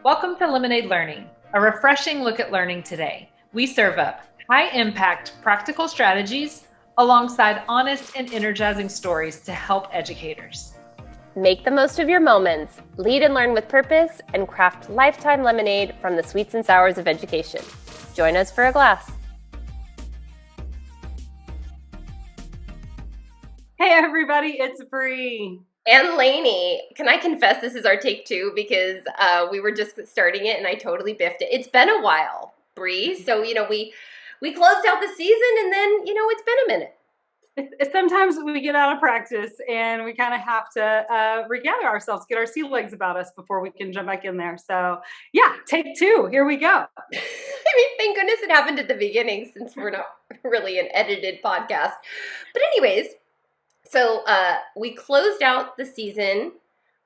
Welcome to Lemonade Learning, a refreshing look at learning today. We serve up high-impact practical strategies alongside honest and energizing stories to help educators. Make the most of your moments, lead and learn with purpose, and craft lifetime lemonade from the sweets and sours of education. Join us for a glass. Hey everybody, it's Bri. And Lainie. Can I confess this is our take two because we were just starting it and I totally biffed it. It's been a while, Bri. So, we closed out the season and then, it's been a minute. Sometimes we get out of practice and we kind of have to regather ourselves, get our sea legs about us before we can jump back in there. So yeah, take two. Here we go. Thank goodness it happened at the beginning since we're not really an edited podcast. But anyways, so we closed out the season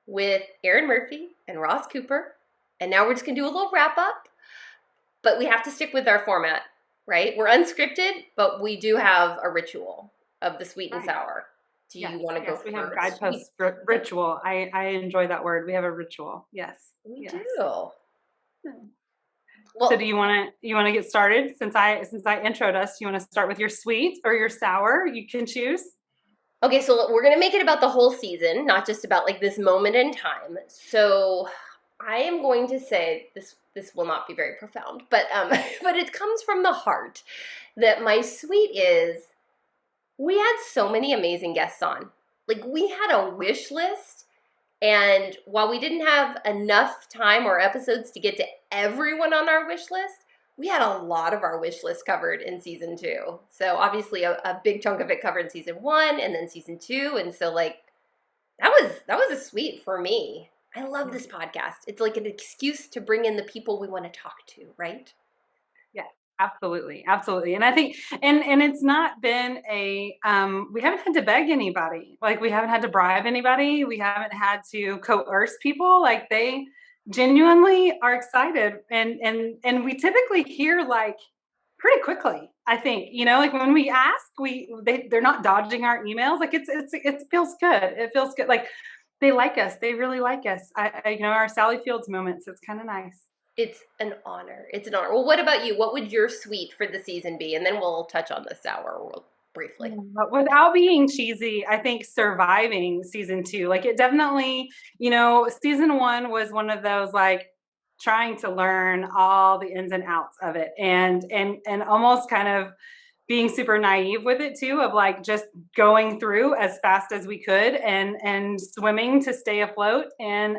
with Erin Murphy and Ross Cooper, and now we're just going to do a little wrap up, but we have to stick with our format, right? We're unscripted, but we do have a ritual of the sweet and sour. Do you want to go first? We have guidepost ritual. I enjoy that word. We have a ritual. Yes. We do. Well, so do you want to get started? Since I introed us, you want to start with your sweet or your sour? You can choose. Okay, so we're going to make it about the whole season, not just about like this moment in time. So I am going to say this will not be very profound, but it comes from the heart that my sweet is we had so many amazing guests on. Like we had a wish list, and while we didn't have enough time or episodes to get to everyone on our wish list, we had a lot of our wish list covered in season 2. So obviously a big chunk of it covered in season 1 and then season 2. And so like, that was a sweet for me. I love this podcast. It's like an excuse to bring in the people we want to talk to, right? Yeah, absolutely. Absolutely. And I think, and it's not been we haven't had to beg anybody. Like we haven't had to bribe anybody. We haven't had to coerce people. Like they genuinely are excited, and we typically hear like pretty quickly. I think like when we ask, they're not dodging our emails. Like it feels good. It feels good. Like they like us. They really like us. Our Sally Fields moments. It's kind of nice. It's an honor. It's an honor. Well, what about you? What would your sweet for the season be? And then we'll touch on the sour briefly. But without being cheesy, I think surviving season 2, like it definitely, season 1 was one of those like trying to learn all the ins and outs of it and almost kind of being super naive with it too, of like just going through as fast as we could and swimming to stay afloat. And,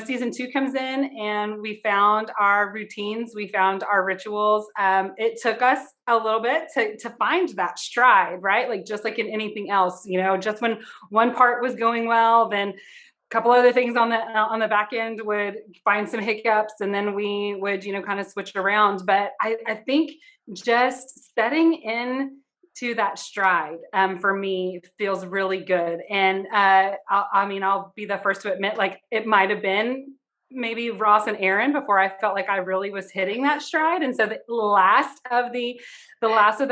season 2 comes in and we found our routines, we found our rituals. It took us a little bit to find that stride, right? Like just like in anything else, just when one part was going well, then a couple other things on the back end would find some hiccups, and then we would, kind of switch it around. But I think just setting in to that stride for me feels really good. And I'll be the first to admit, like it might have been maybe Ross and Erin before I felt like I really was hitting that stride. And so the last of the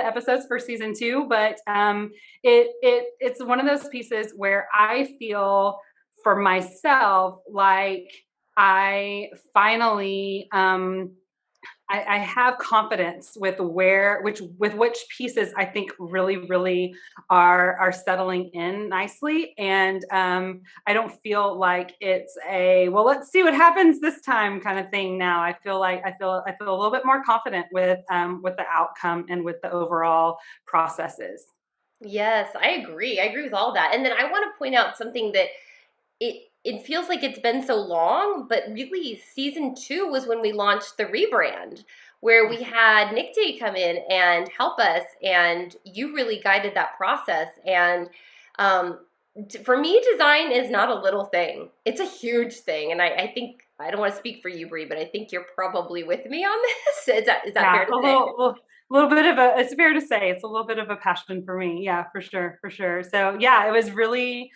episodes for season 2, but it's one of those pieces where I feel for myself, like I finally, I have confidence with which pieces I think really, really are settling in nicely. And I don't feel like it's let's see what happens this time kind of thing now. I feel a little bit more confident with the outcome and with the overall processes. Yes, I agree. I agree with all that. And then I want to point out something that it feels like it's been so long, but really season 2 was when we launched the rebrand, where we had Nick Day come in and help us, and you really guided that process. And for me, design is not a little thing. It's a huge thing. And I think, I don't want to speak for you, Bri, but I think you're probably with me on this. Is that fair to say? Little bit of it's fair to say it's a little bit of a passion for me. Yeah, for sure. So yeah, it was really,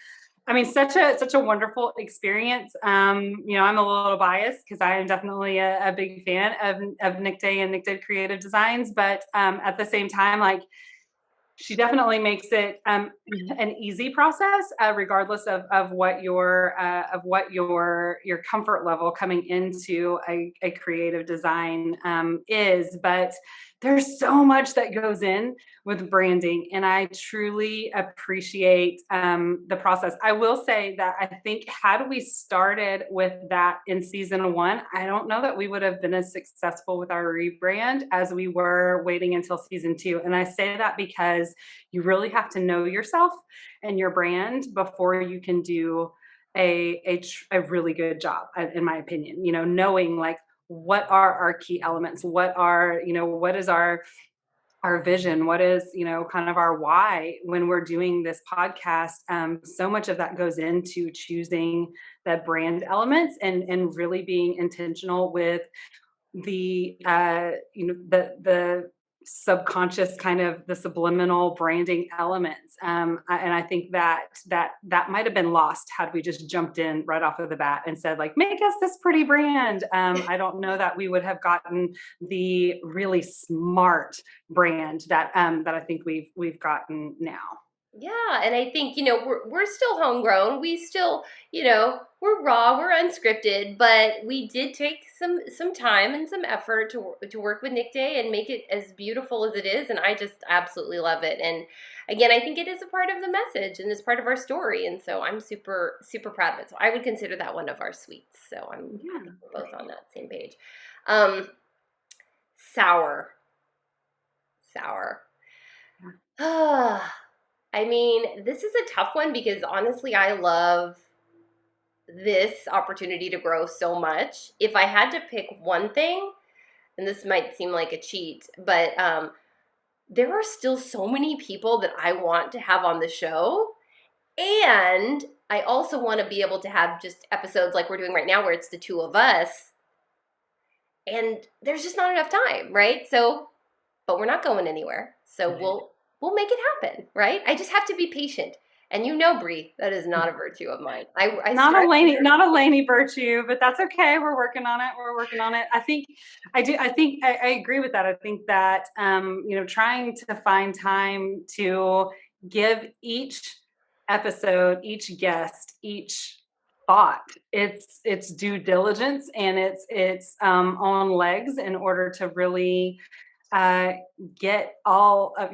such a wonderful experience. I'm a little biased because I am definitely a big fan of Nick Day and Nick Day Creative Designs, but at the same time, like she definitely makes it an easy process, regardless of what your comfort level coming into a creative design is. But there's so much that goes in with branding, and I truly appreciate the process. I will say that I think had we started with that in season one, I don't know that we would have been as successful with our rebrand as we were waiting until season two. And I say that because you really have to know yourself and your brand before you can do a really good job, in my opinion. Knowing like what are our key elements, what is our vision, what is kind of our why when we're doing this podcast. So much of that goes into choosing the brand elements and really being intentional with the the subconscious, kind of the subliminal branding elements. And I think that might have been lost had we just jumped in right off of the bat and said, like, make us this pretty brand. I don't know that we would have gotten the really smart brand that I think we've gotten now. Yeah, and I think we're still homegrown. We still we're raw, we're unscripted, but we did take some time and some effort to work with Nick Day and make it as beautiful as it is, and I just absolutely love it. And again, I think it is a part of the message and it's part of our story, and so I'm super super proud of it. So I would consider that one of our sweets. So I think we're both on that same page. Sour. I mean, this is a tough one because honestly, I love this opportunity to grow so much. If I had to pick one thing, and this might seem like a cheat, but there are still so many people that I want to have on the show. And I also want to be able to have just episodes like we're doing right now where it's the two of us. And there's just not enough time, right? So, but we're not going anywhere. So we'll make it happen, right? I just have to be patient. And Bri, that is not a virtue of mine. Not a Lainie virtue, but that's okay. We're working on it. I think I agree with that. I think that trying to find time to give each episode, each guest, each thought its due diligence and its own legs in order to really get all of,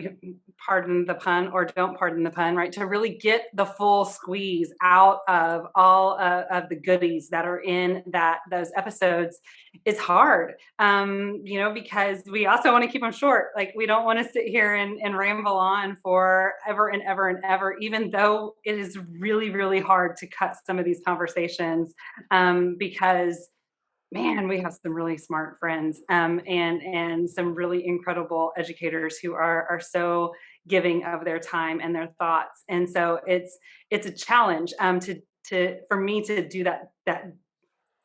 pardon the pun or don't pardon the pun, right? To really get the full squeeze out of all of the goodies that are in those episodes is hard, because we also want to keep them short. Like, we don't want to sit here and ramble on for ever and ever and ever, even though it is really, really hard to cut some of these conversations, because man, we have some really smart friends, and some really incredible educators who are so giving of their time and their thoughts. And so it's a challenge for me to do that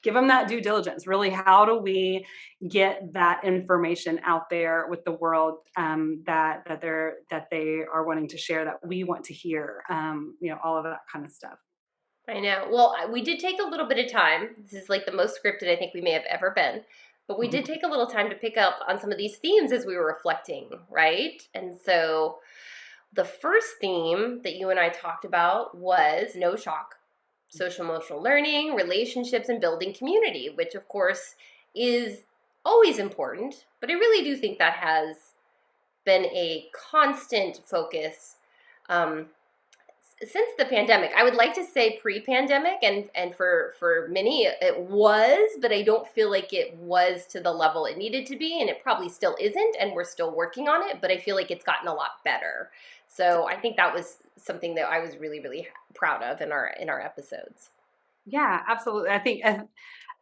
give them that due diligence. Really, how do we get that information out there with the world, that they are wanting to share, that we want to hear, all of that kind of stuff. I know. Well, we did take a little bit of time. This is like the most scripted I think we may have ever been. But we did take a little time to pick up on some of these themes as we were reflecting, right? And so the first theme that you and I talked about was no shock, social emotional learning, relationships, and building community, which of course is always important. But I really do think that has been a constant focus since the pandemic. I would like to say pre-pandemic, and for many it was, but I don't feel like it was to the level it needed to be, and it probably still isn't, and we're still working on it, but I feel like it's gotten a lot better. So I think that was something that I was really, really proud of in our episodes. Yeah, absolutely. I think,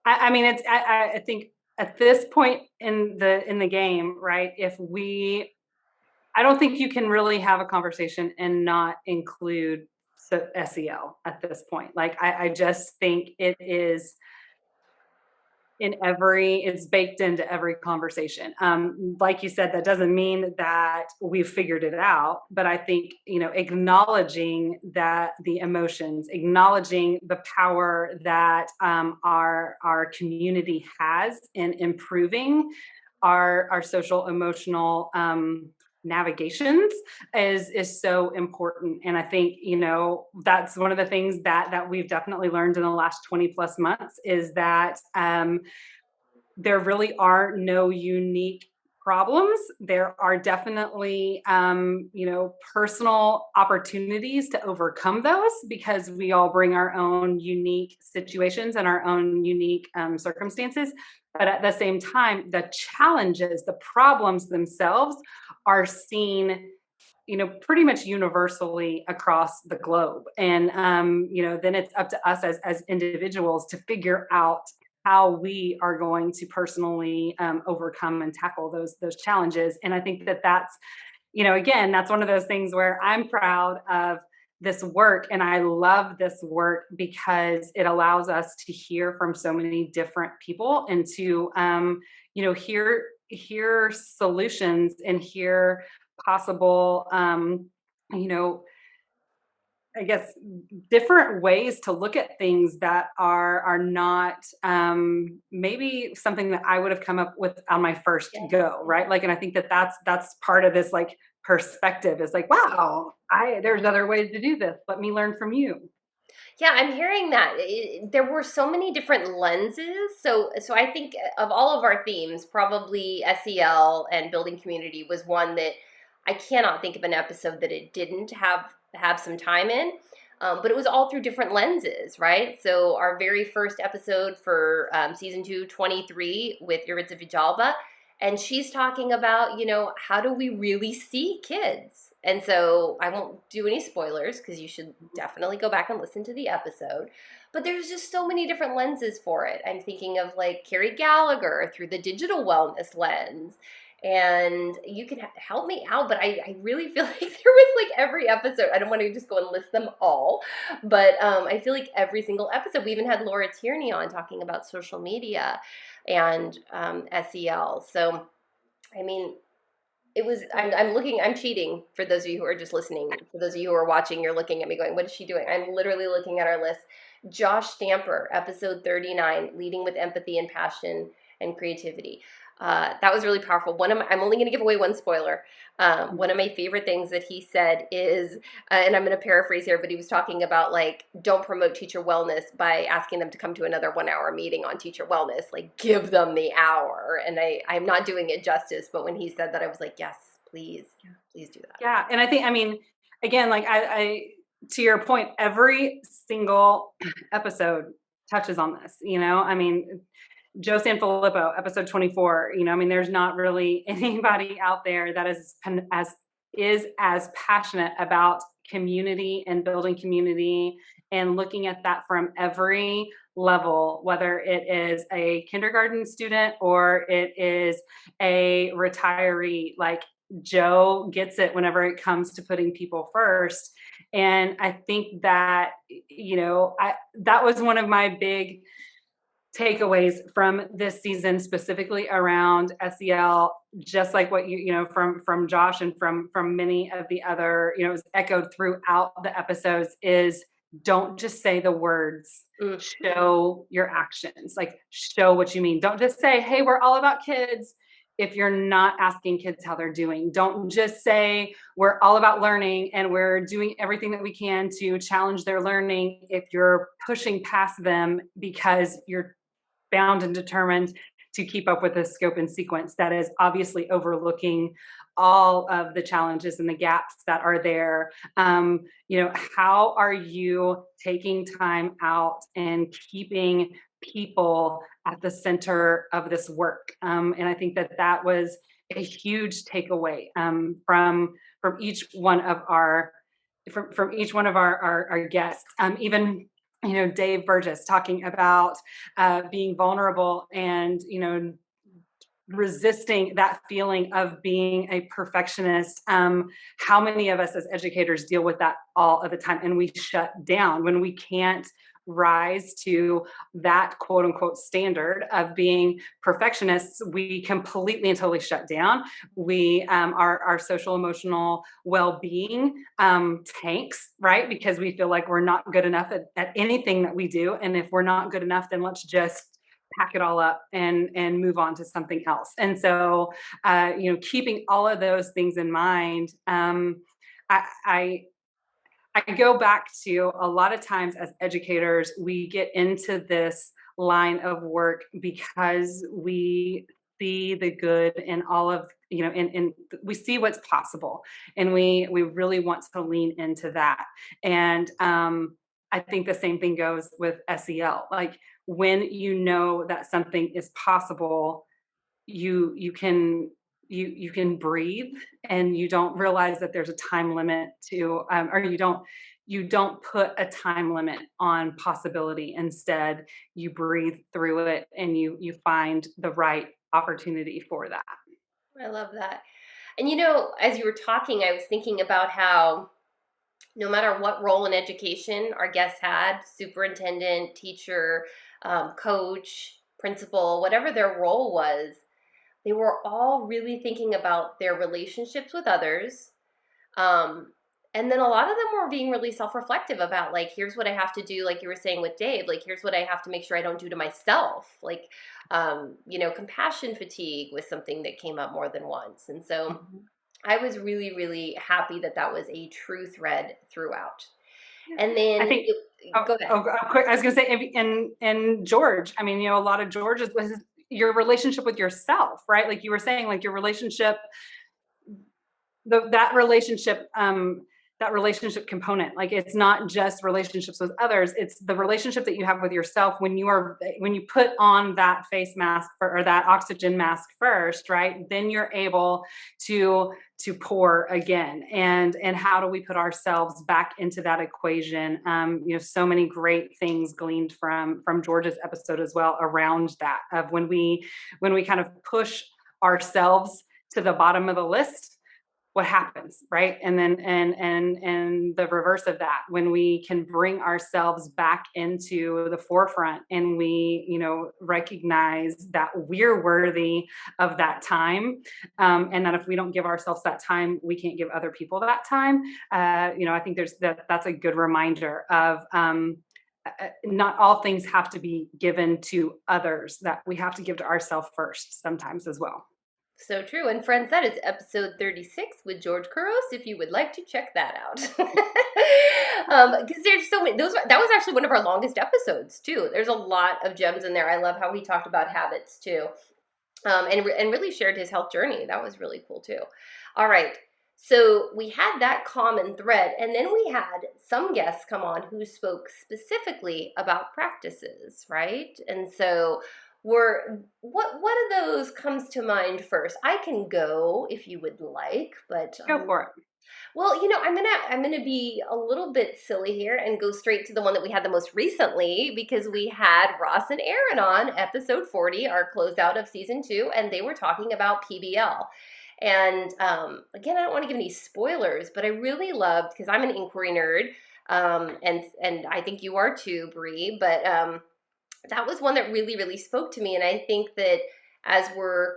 I mean, I think at this point in the game, right, I don't think you can really have a conversation and not include SEL at this point. Like, I just think it is it's baked into every conversation. Like you said, that doesn't mean that we've figured it out, but I think, acknowledging that the emotions, acknowledging the power that our community has in improving our social emotional navigations is so important. And I think, that's one of the things that we've definitely learned in the last 20 plus months is that there really are no unique problems. There are definitely, personal opportunities to overcome those because we all bring our own unique situations and our own unique circumstances. But at the same time, the challenges, the problems themselves are seen pretty much universally across the globe. And, then it's up to us as individuals to figure out how we are going to personally overcome and tackle those challenges. And I think that's, again, that's one of those things where I'm proud of this work. And I love this work because it allows us to hear from so many different people and to, hear solutions and hear possible, I guess different ways to look at things that are not maybe something that I would have come up with on my first go, right? Like, and I think that's part of this like perspective is like, wow, there's other ways to do this. Let me learn from you. Yeah, I'm hearing that. There were so many different lenses. So I think of all of our themes, probably SEL and building community was one that I cannot think of an episode that it didn't have some time in. But it was all through different lenses, right? So our very first episode for season 2, 23 with Yuritsa Vijalba, and she's talking about, how do we really see kids? And so I won't do any spoilers because you should definitely go back and listen to the episode. But there's just so many different lenses for it. I'm thinking of like Carrie Gallagher through the digital wellness lens. And you can help me out, but I really feel like there was like every episode. I don't want to just go and list them all, but I feel like every single episode. We even had Laura Tierney on talking about social media and SEL. So, I mean, it was, I'm cheating for those of you who are just listening. For those of you who are watching, you're looking at me going, what is she doing? I'm literally looking at our list. Josh Stamper, episode 39, leading with empathy and passion and creativity. That was really powerful. I'm only going to give away one spoiler. One of my favorite things that he said is, and I'm going to paraphrase here, but he was talking about like, don't promote teacher wellness by asking them to come to another 1-hour meeting on teacher wellness, like give them the hour. And I'm not doing it justice, but when he said that, I was like, yes, please do that. Yeah. And I think, again, like I to your point, every single episode touches on this, Joe Sanfilippo, episode 24, there's not really anybody out there that is as passionate about community and building community and looking at that from every level, whether it is a kindergarten student or it is a retiree. Like Joe gets it whenever it comes to putting people first. And I think that, that was one of my big takeaways from this season, specifically around SEL, just like what from Josh and from many of the other, it was echoed throughout the episodes, is don't just say the words, show your actions, like show what you mean. Don't just say, hey, we're all about kids, if you're not asking kids how they're doing. Don't just say we're all about learning and we're doing everything that we can to challenge their learning if you're pushing past them because you're bound and determined to keep up with the scope and sequence that is obviously overlooking all of the challenges and the gaps that are there. How are you taking time out and keeping people at the center of this work? And I think that was a huge takeaway from each one of our guests. Even Dave Burgess talking about being vulnerable and, resisting that feeling of being a perfectionist. How many of us as educators deal with that all of the time? And we shut down when we can't rise to that quote unquote standard of being perfectionists. We completely and totally shut down. We our social emotional well-being tanks, right? Because we feel like we're not good enough at anything that we do. And if we're not good enough, then let's just pack it all up and move on to something else. And so, keeping all of those things in mind, I I go back to a lot of times as educators, we get into this line of work because we see the good in all of, and we see what's possible, and we really want to lean into that. And I think the same thing goes with SEL. Like, when you know that something is possible, you can you can breathe, and you don't realize that there's a time limit to, or you don't put a time limit on possibility. Instead, you breathe through it, and you find the right opportunity for that. I love that. And as you were talking, I was thinking about how no matter what role in education our guests had, superintendent, teacher, coach, principal, whatever their role was, they were all really thinking about their relationships with others. And then a lot of them were being really self-reflective about, like, here's what I have to do, like you were saying with Dave, like, here's what I have to make sure I don't do to myself. Like, compassion fatigue was something that came up more than once. And so Mhm. I was really, really happy that that was a true thread throughout. And I then, think. Oh, go ahead. quick. I was going to say, and George. I mean, a lot of George's was your relationship with yourself, right? Like you were saying, like your relationship, that relationship, that relationship component. Like, it's not just relationships with others, it's the relationship that you have with yourself when you put on that face mask, or that oxygen mask first, right? Then you're able to pour again. And how do we put ourselves back into that equation? So many great things gleaned from George's episode as well, around that, of when we kind of push ourselves to the bottom of the list, what happens, right? And then and the reverse of that, when we can bring ourselves back into the forefront, and we recognize that we're worthy of that time, and that if we don't give ourselves that time, we can't give other people that time. I think that's a good reminder of, not all things have to be given to others, that we have to give to ourselves first sometimes as well. So true. And friends, that is episode 36 with George Couros, if you would like to check that out. Because there's so many, that was actually one of our longest episodes too. There's a lot of gems in there. I love how he talked about habits too. And really shared his health journey. That was really cool too. All right. So we had that common thread, and then we had some guests come on who spoke specifically about practices, right? And so what of those comes to mind first? I can go if you would like, but Go for it. well, I'm gonna be a little bit silly here and go straight to the one that we had the most recently, because we had Ross and Aaron on episode 40, our closeout of season 2, and they were talking about PBL. And again, I don't want to give any spoilers, but I really loved, because I'm an inquiry nerd, and I think you are too, Bri. But that was one that really, really spoke to me. And I think that as we're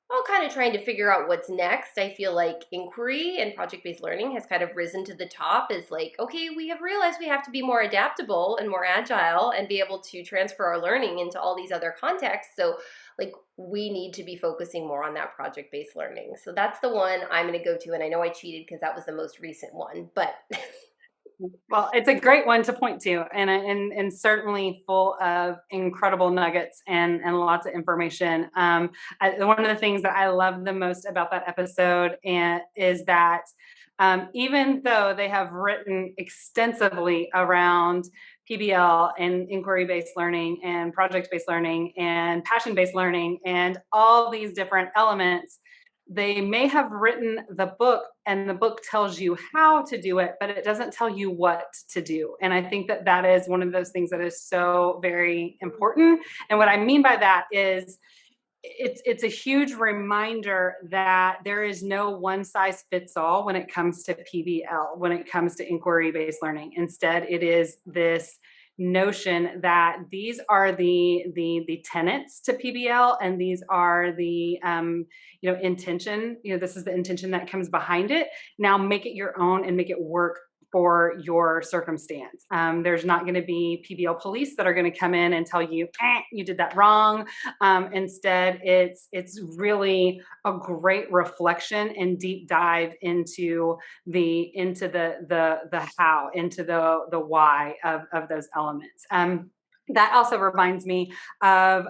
all kind of trying to figure out what's next, I feel like inquiry and project-based learning has kind of risen to the top as, like, okay, we have realized we have to be more adaptable and more agile and be able to transfer our learning into all these other contexts. So, like, we need to be focusing more on that project-based learning. So that's the one I'm going to go to. And I know I cheated because that was the most recent one, but Well, it's a great one to point to, and certainly full of incredible nuggets and lots of information. One of the things that I love the most about that episode is that, even though they have written extensively around PBL and inquiry-based learning and project-based learning and passion-based learning and all these different elements, they may have written the book, and the book tells you how to do it, but it doesn't tell you what to do. And I think that is one of those things that is so very important. And what I mean by that is, it's a huge reminder that there is no one size fits all when it comes to PBL, when it comes to inquiry-based learning. Instead, it is this notion that these are the tenets to PBL, and these are the intention. This is the intention that comes behind it. Now make it your own and make it work for your circumstance. There's not going to be PBL police that are going to come in and tell you, you did that wrong. Instead, it's really a great reflection and deep dive into the how, into the why of those elements. That also reminds me of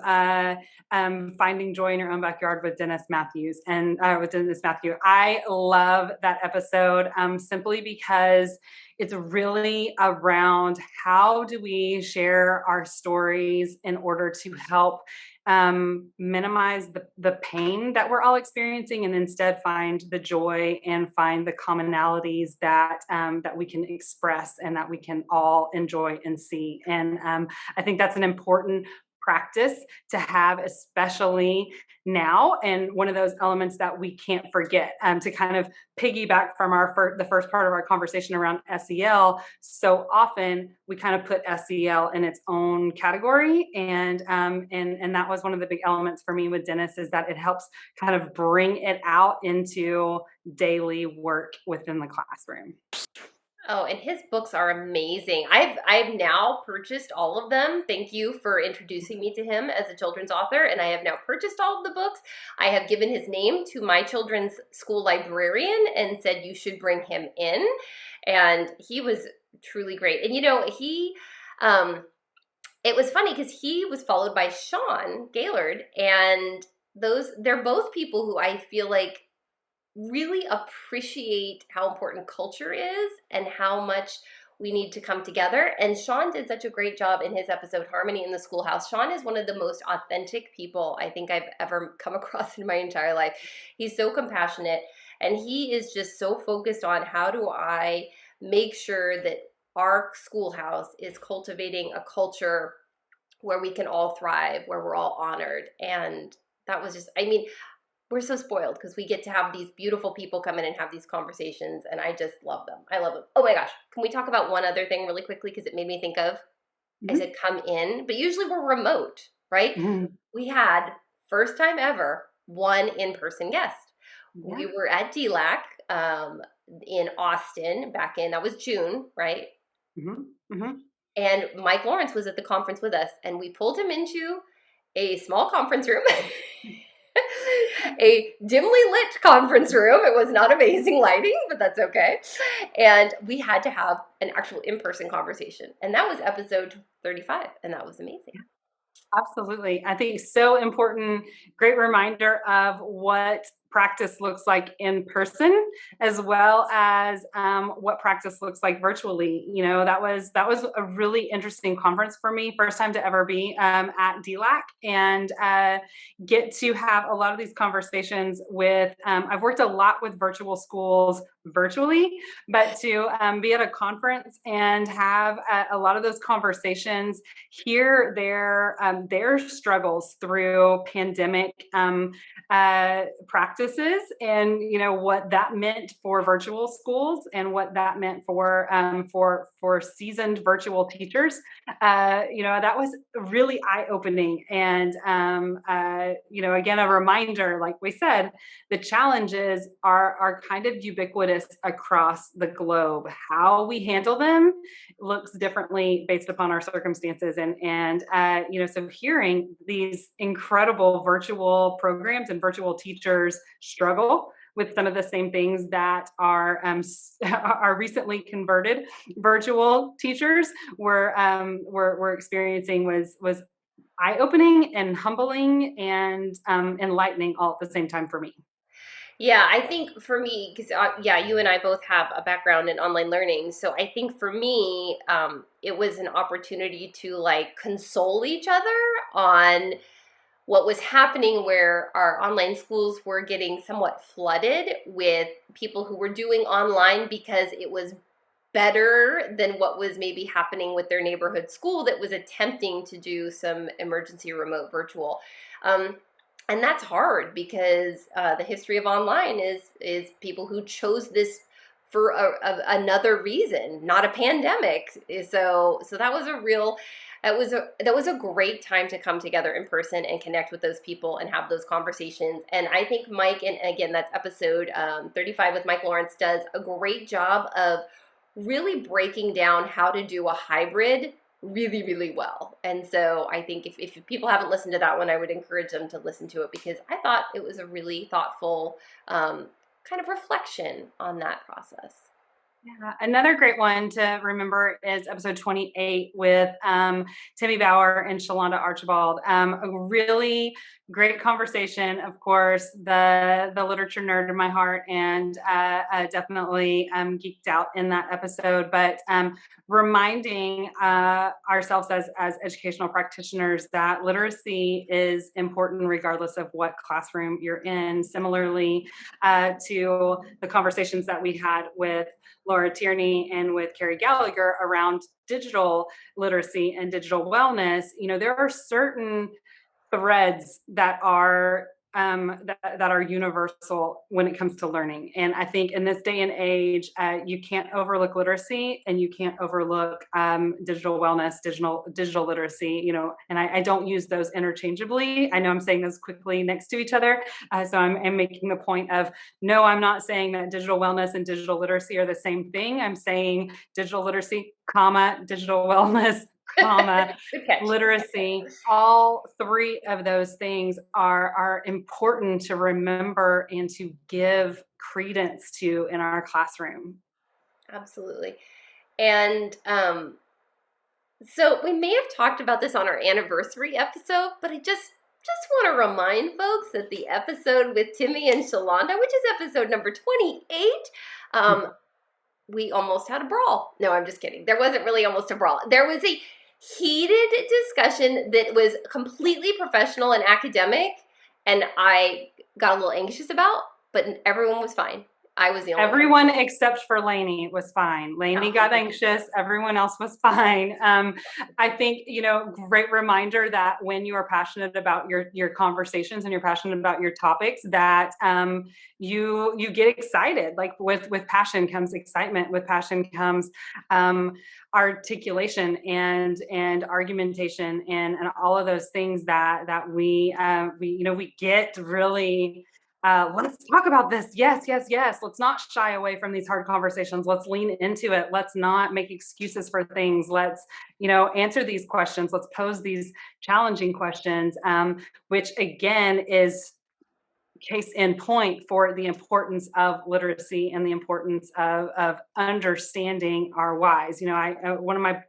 Finding Joy in Your Own Backyard with Dennis Matthews with Dennis Matthew. I love that episode simply because it's really around how do we share our stories in order to help minimize the pain that we're all experiencing, and instead find the joy and find the commonalities that we can express and that we can all enjoy and see. And I think that's an important practice to have, especially now, and one of those elements that we can't forget. To kind of piggyback from the first part of our conversation around SEL, so often we kind of put SEL in its own category, and that was one of the big elements for me with Dennis, is that it helps kind of bring it out into daily work within the classroom. Oh, and his books are amazing. I've now purchased all of them. Thank you for introducing me to him as a children's author, and I have now purchased all of the books. I have given his name to my children's school librarian and said you should bring him in, and he was truly great. And he it was funny because he was followed by Sean Gaylord, and they're both people who I feel like really appreciate how important culture is and how much we need to come together. And Sean did such a great job in his episode, Harmony in the Schoolhouse. Sean is one of the most authentic people I think I've ever come across in my entire life. He's so compassionate, and he is just so focused on how do I make sure that our schoolhouse is cultivating a culture where we can all thrive, where we're all honored. And that was just, we're so spoiled because we get to have these beautiful people come in and have these conversations, and I just love them. I love them. Oh my gosh. Can we talk about one other thing really quickly, because it made me think of, I said come in, but usually we're remote, right? We had, first time ever, one in-person guest. Yeah. We were at DLAC in Austin back in, that was June, right? And Mike Lawrence was at the conference with us, and we pulled him into a small conference room. A dimly lit conference room. It was not amazing lighting, but that's okay. And we had to have an actual in-person conversation. And that was episode 35. And that was amazing. Absolutely. I think so important. Great reminder of what practice looks like in person, as well as what practice looks like virtually. That was a really interesting conference for me. First time to ever be at DLAC, and get to have a lot of these conversations with, I've worked a lot with virtual schools virtually, but to be at a conference and have a lot of those conversations, hear their struggles through pandemic practices, and what that meant for virtual schools and what that meant for seasoned virtual teachers. That was really eye-opening, and again, a reminder, like we said, the challenges are kind of ubiquitous across the globe. How we handle them looks differently based upon our circumstances, and so hearing these incredible virtual programs and virtual teachers struggle with some of the same things that our recently converted virtual teachers were experiencing was eye-opening and humbling and enlightening all at the same time for me. Yeah, I think for me, because you and I both have a background in online learning. So I think for me, it was an opportunity to console each other on what was happening, where our online schools were getting somewhat flooded with people who were doing online because it was better than what was maybe happening with their neighborhood school that was attempting to do some emergency remote virtual. And that's hard because the history of online is people who chose this for another reason, not a pandemic. So that was that was a great time to come together in person and connect with those people and have those conversations. And I think Mike, and again, that's episode 35 with Mike Lawrence, does a great job of really breaking down how to do a hybrid really, really well. And so I think if people haven't listened to that one, I would encourage them to listen to it, because I thought it was a really thoughtful kind of reflection on that process. Yeah, another great one to remember is episode 28 with Timmy Bauer and Shalonda Archibald. A really great conversation, of course, the literature nerd in my heart, and definitely geeked out in that episode. But reminding ourselves as educational practitioners that literacy is important regardless of what classroom you're in. Similarly to the conversations that we had with Laura Tierney and with Carrie Gallagher around digital literacy and digital wellness, there are certain threads that are that are universal when it comes to learning. And I think in this day and age, you can't overlook literacy, and you can't overlook digital wellness, digital literacy. And I don't use those interchangeably. I know I'm saying those quickly next to each other, so I'm making the point of, no, I'm not saying that digital wellness and digital literacy are the same thing. I'm saying digital literacy, digital wellness, literacy. All three of those things are important to remember and to give credence to in our classroom. Absolutely. And so we may have talked about this on our anniversary episode, but I just want to remind folks that the episode with Timmy and Shalonda, which is episode number 28, we almost had a brawl. No, I'm just kidding. There wasn't really almost a brawl. There was a heated discussion that was completely professional and academic, and I got a little anxious about, but everyone was fine. I was the only Everyone except for Lainie was fine. Lainie got anxious. Everyone else was fine. I think, great reminder that when you are passionate about your conversations and you're passionate about your topics, that you get excited. Like with passion comes excitement. With passion comes articulation and argumentation and all of those things that we get really. Let's talk about this. Yes. Let's not shy away from these hard conversations. Let's lean into it. Let's not make excuses for things. Let's, answer these questions. Let's pose these challenging questions, which again is case in point for the importance of literacy and the importance of understanding our whys. One of my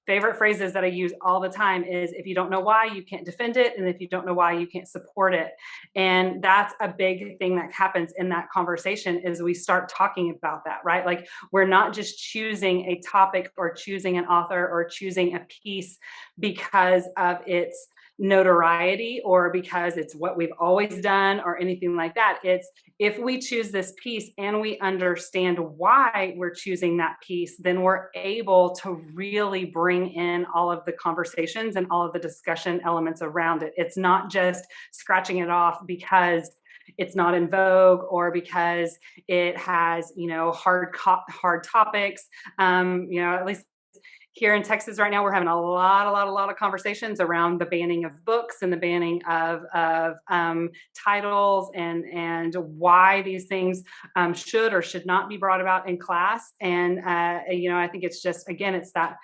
favorite phrases that I use all the time is, if you don't know why, you can't defend it. And if you don't know why, you can't support it. And that's a big thing that happens in that conversation, is we start talking about that, right? Like, we're not just choosing a topic or choosing an author or choosing a piece because of its notoriety or because it's what we've always done or anything like that. It's, if we choose this piece and we understand why we're choosing that piece, then we're able to really bring in all of the conversations and all of the discussion elements around it. It's not just scratching it off because it's not in vogue or because it has, hard topics. At least here in Texas right now, we're having a lot of conversations around the banning of books and the banning of titles and why these things should or should not be brought about in class. And I think it's just, again, it's that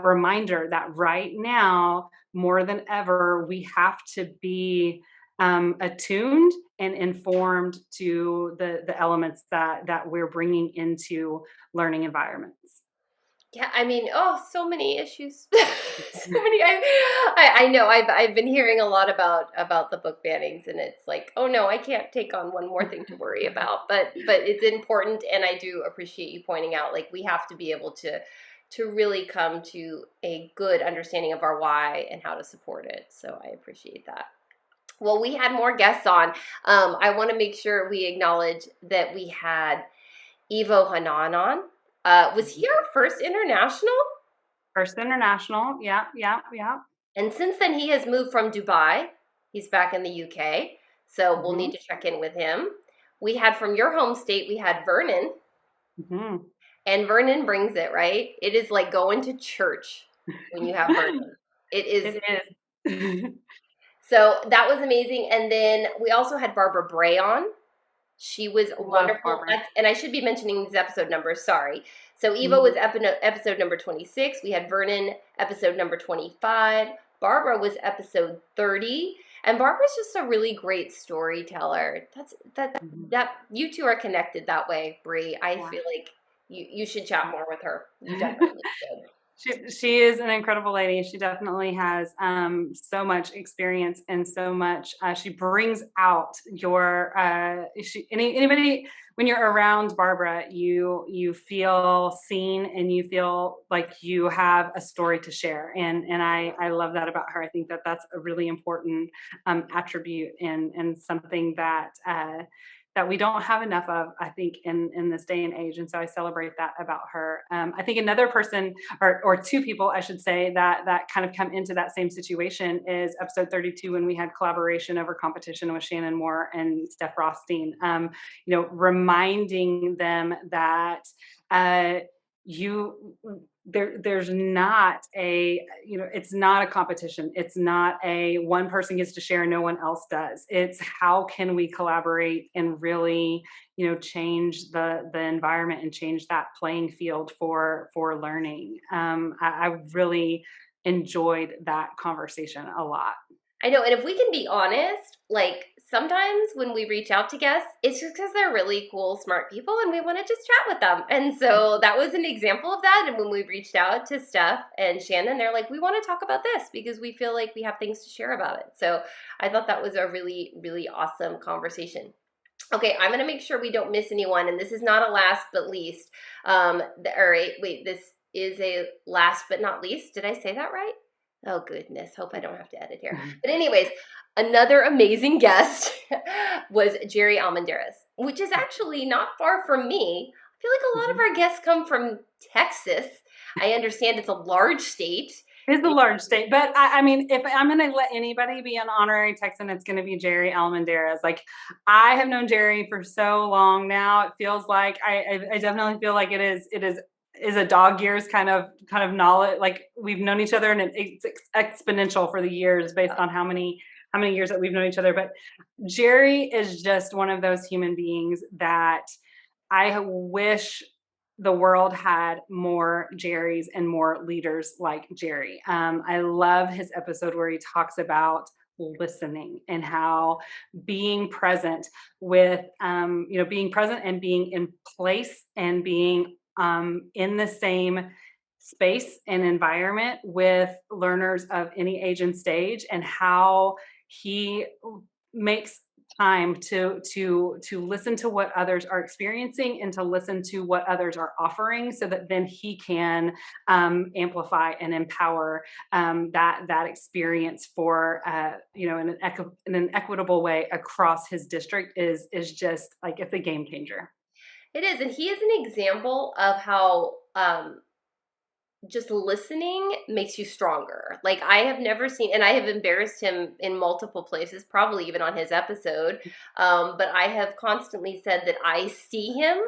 reminder that right now more than ever we have to be attuned and informed to the elements that we're bringing into learning environments. Yeah, so many issues. So many. I know. I've been hearing a lot about the book bannings, and it's like, oh no, I can't take on one more thing to worry about. But it's important, and I do appreciate you pointing out, like, we have to be able to really come to a good understanding of our why and how to support it. So I appreciate that. Well, we had more guests on. I want to make sure we acknowledge that we had Ivo Hanan on. Was he our first international? First international, yeah. And since then, he has moved from Dubai. He's back in the UK, so we'll need to check in with him. We had from your home state, we had Vernon. And Vernon brings it, right? It is like going to church when you have Vernon. It is. So that was amazing. And then we also had Barbara Bray on. She was Love wonderful. Barbara. And I should be mentioning these episode numbers. Sorry. So Eva Mhm. was episode number 26. We had Vernon episode number 25. Barbara was episode 30. And Barbara's just a really great storyteller. Mhm. That you two are connected that way, Bri. I Yeah. feel like you should chat more with her. You definitely should. She is an incredible lady. She definitely has so much experience and so much. She brings out your anybody when you're around Barbara, you feel seen and you feel like you have a story to share. And I love that about her. I think that that's a really important attribute and something that. That we don't have enough of, I think, in this day and age, and so I celebrate that about her. I think another person, or two people, I should say, that kind of come into that same situation is episode 32 when we had collaboration over competition with Shannon Moore and Steph Rothstein. Reminding them that you there's not a it's not a competition, it's not a one person gets to share and no one else does. It's how can we collaborate and really change the environment and change that playing field for learning. I really enjoyed that conversation a lot. I know, and if we can be honest, like sometimes when we reach out to guests, it's just because they're really cool, smart people, and we want to just chat with them. And so that was an example of that. And when we reached out to Steph and Shannon, they're like, we want to talk about this because we feel like we have things to share about it. So I thought that was a really, really awesome conversation. Okay, I'm going to make sure we don't miss anyone. And this is not a last but least. This is a last but not least. Did I say that right? Oh, goodness. Hope I don't have to edit here. But anyways, another amazing guest was Jerry Almendarez, which is actually not far from me. I feel like a lot of our guests come from Texas. I understand it's a large state. It's a large state, but I mean, if I'm going to let anybody be an honorary Texan, it's going to be Jerry Almendarez. Like, I have known Jerry for so long now. It feels like I definitely feel like it is a dog years kind of knowledge. Like, we've known each other, and it's exponential for the years based on how many years that we've known each other. But Jerry is just one of those human beings that I wish the world had more Jerrys and more leaders like Jerry. I love his episode where he talks about listening and how being present with, being present and being in place and being in the same space and environment with learners of any age and stage, and how he makes time to listen to what others are experiencing and to listen to what others are offering, so that then he can amplify and empower that experience for in an equitable way across his district is just like, it's a game changer. It is, and he is an example of how just listening makes you stronger. Like, I have never seen, and I have embarrassed him in multiple places, probably even on his episode, but I have constantly said that I see him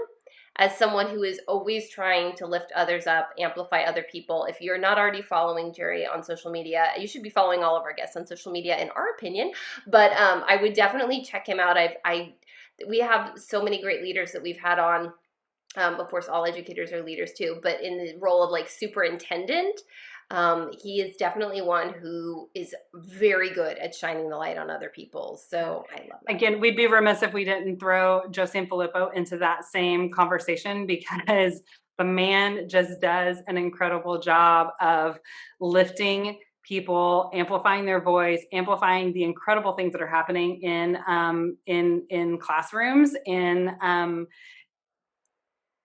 as someone who is always trying to lift others up, amplify other people. If you're not already following Jerry on social media, you should be following all of our guests on social media, in our opinion. But I would definitely check him out. We have so many great leaders that we've had on. Of course, all educators are leaders too, but in the role of like superintendent, he is definitely one who is very good at shining the light on other people. So I love that. Again, we'd be remiss if we didn't throw Joe Sanfilippo into that same conversation, because the man just does an incredible job of lifting people, amplifying their voice, amplifying the incredible things that are happening in classrooms,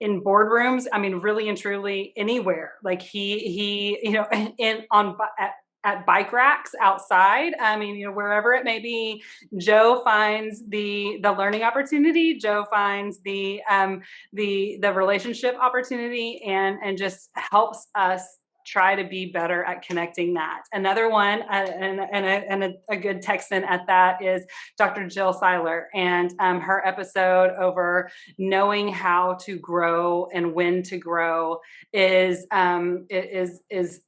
in boardrooms. I mean, really and truly anywhere. Like, he at bike racks outside. I mean, wherever it may be, Joe finds the learning opportunity. Joe finds the relationship opportunity, and just helps us try to be better at connecting that. Another one, and a good Texan at that, is Dr. Jill Seiler, and her episode over knowing how to grow and when to grow is the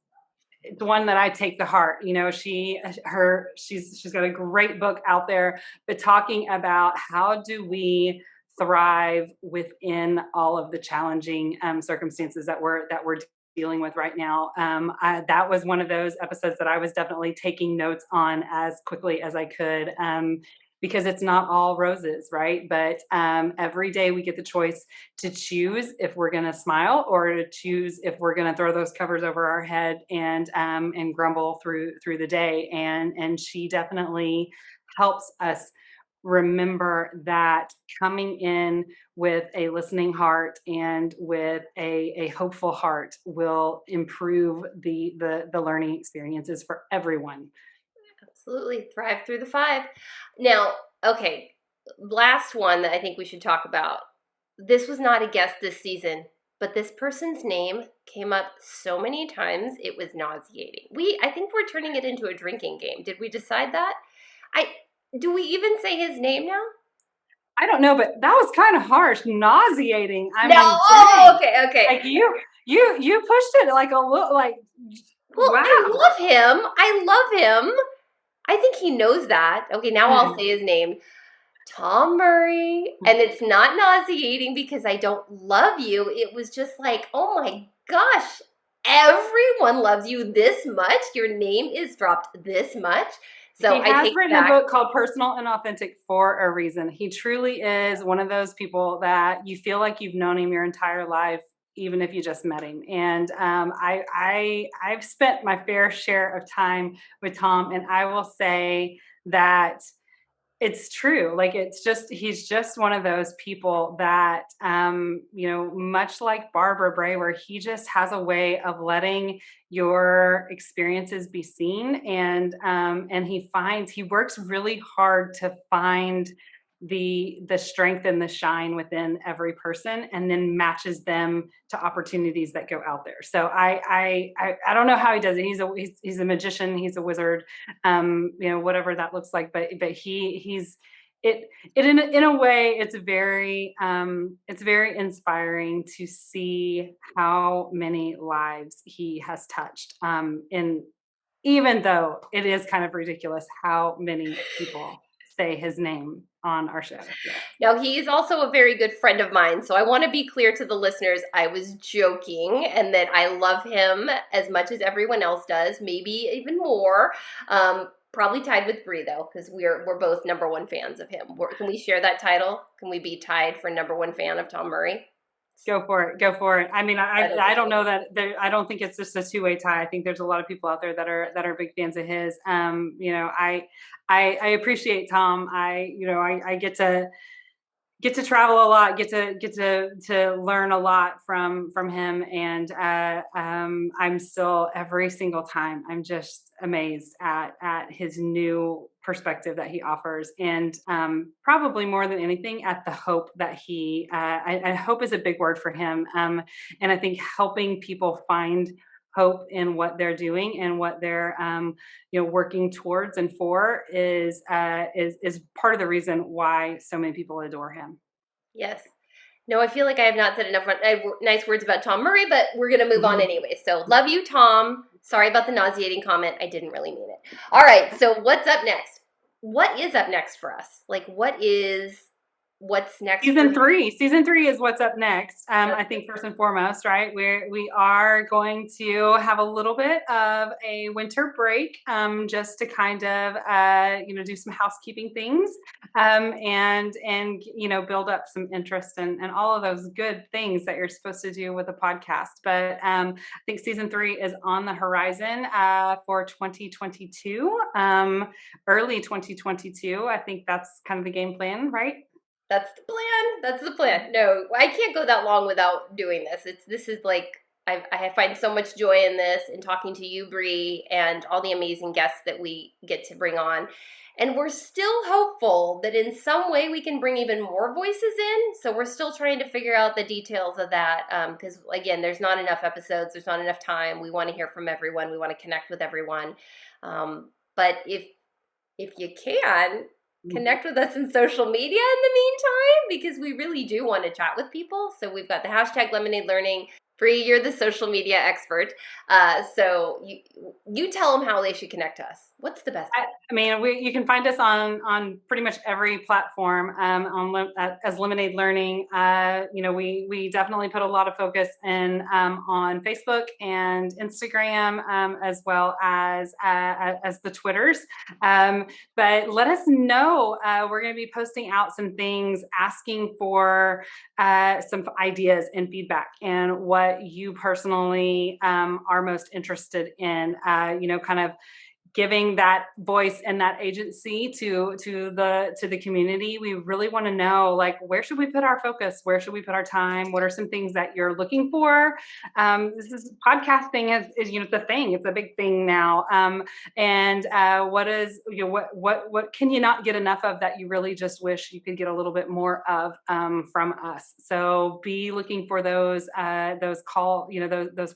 one that I take to heart. She's got a great book out there, but talking about how do we thrive within all of the challenging circumstances that we're dealing with right now. That was one of those episodes that I was definitely taking notes on as quickly as I could. Because it's not all roses, right? But every day we get the choice to choose if we're going to smile or to choose if we're going to throw those covers over our head and grumble through the day. And she definitely helps us remember that coming in with a listening heart and with a hopeful heart will improve the learning experiences for everyone. Absolutely. Thrive through the 5. Now, okay, last one that I think we should talk about. This was not a guest this season, but this person's name came up so many times it was nauseating. I think we're turning it into a drinking game. Did we decide that? Do we even say his name now? I don't know, but that was kind of harsh, nauseating. I mean, okay. Like you pushed it like a little, like. Well, wow. I love him. I think he knows that. Okay, now I'll say his name. Tom Murray. And it's not nauseating because I don't love you. It was just like, oh my gosh, everyone loves you this much. Your name is dropped this much. So he has written a book called Personal and Authentic for a reason. He truly is one of those people that you feel like you've known him your entire life, even if you just met him. And I've spent my fair share of time with Tom, and I will say that it's true. Like he's just one of those people that, much like Barbara Bray, where he just has a way of letting your experiences be seen. And he works really hard to find the strength and the shine within every person and then matches them to opportunities that go out there. So I don't know how he does it. He's a magician, he's a wizard, whatever that looks like, but he's in a way it's very inspiring to see how many lives he has touched, in even though it is kind of ridiculous how many people say his name on our show. Yeah. Now, he is also a very good friend of mine, so I want to be clear to the listeners, I was joking, and that I love him as much as everyone else does, maybe even more. Probably tied with Bri, though, because we're both number 1 fans of him. Can we share that title? Can we be tied for number 1 fan of Tom Murray? Go for it. I mean, I don't know that I don't think it's just a 2-way tie. I think there's a lot of people out there that are big fans of his. I appreciate Tom. I get to travel a lot, get to learn a lot from him, and I'm still every single time I'm just amazed at his new perspective that he offers, and probably more than anything at the hope that he I hope is a big word for him, and I think helping people find hope in what they're doing and what they're working towards and for is part of the reason why so many people adore him. Yes. No, I feel like I have not said enough nice words about Tom Murray, but we're going to move on anyway. So love you, Tom. Sorry about the nauseating comment. I didn't really mean it. All right. So what's up next? What is up next for us? Like, what's next? Season 3 is what's up next. I think first and foremost, right, we are going to have a little bit of a winter break, just to kind of do some housekeeping things, and build up some interest and all of those good things that you're supposed to do with a podcast. But I think season 3 is on the horizon for 2022, early 2022. I think that's kind of the game plan, right? That's the plan. No, I can't go that long without doing this. This is like, I find so much joy in this, in talking to you, Bri, and all the amazing guests that we get to bring on. And we're still hopeful that in some way we can bring even more voices in. So we're still trying to figure out the details of that. Because again, there's not enough episodes. There's not enough time. We want to hear from everyone. We want to connect with everyone. But if you can, connect with us in social media in the meantime, because we really do want to chat with people. So we've got the hashtag Lemonade Learning. Bri, you're the social media expert. So you tell them how they should connect to us. What's the best? I mean, you can find us on pretty much every platform as Lemonade Learning. We definitely put a lot of focus in on Facebook and Instagram, as well as the Twitters. But let us know. We're going to be posting out some things, asking for some ideas and feedback, and what you personally are most interested in. Kind of giving that voice and that agency to the community. We really want to know, like, where should we put our focus? Where should we put our time? What are some things that you're looking for? This is podcasting is the thing. It's a big thing now. What can you not get enough of that you really just wish you could get a little bit more of from us? So be looking for those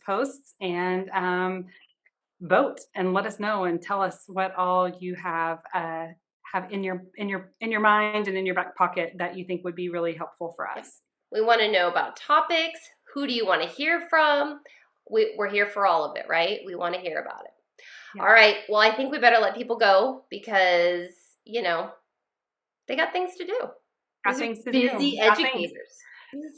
posts, and vote and let us know and tell us what all you have in your mind and in your back pocket that you think would be really helpful for us. We want to know about topics. Who do you want to hear from? We're here for all of it, right? We want to hear about it. Yeah. All right. Well, I think we better let people go because, they got things to do. Busy educators.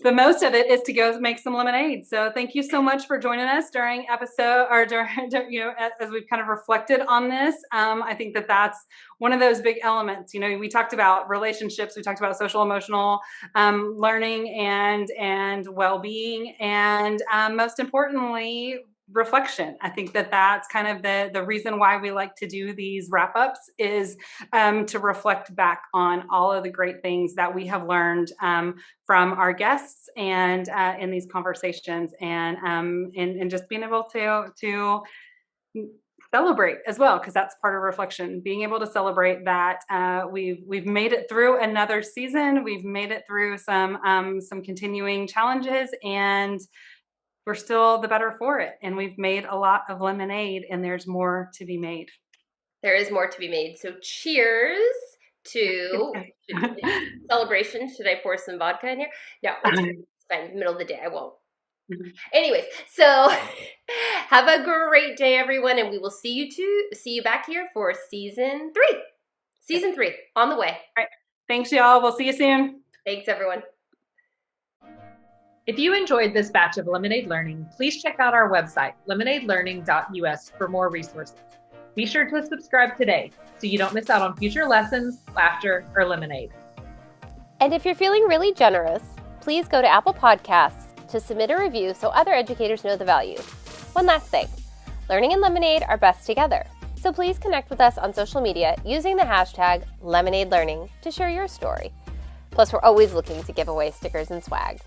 The most of it is to go make some lemonade. So thank you so much for joining us during episode, or as we've kind of reflected on this. I think that's one of those big elements. We talked about relationships, we talked about social emotional learning and well-being, and most importantly, reflection. I think that's kind of the reason why we like to do these wrap-ups is to reflect back on all of the great things that we have learned from our guests and in these conversations, and just being able to celebrate as well, because that's part of reflection. Being able to celebrate that we've made it through another season, we've made it through some continuing challenges, and we're still the better for it. And we've made a lot of lemonade, and there's more to be made. There is more to be made. So cheers to celebration. Should I pour some vodka in here? No, it's fine. Middle of the day, I won't. Anyways, so have a great day, everyone, and we will see you back here for season 3. Season 3 on the way. All right. Thanks, y'all. We'll see you soon. Thanks, everyone. If you enjoyed this batch of Lemonade Learning, please check out our website, lemonadelearning.us, for more resources. Be sure to subscribe today so you don't miss out on future lessons, laughter, or lemonade. And if you're feeling really generous, please go to Apple Podcasts to submit a review so other educators know the value. One last thing, learning and lemonade are best together. So please connect with us on social media using the hashtag #LemonadeLearning to share your story. Plus, we're always looking to give away stickers and swag.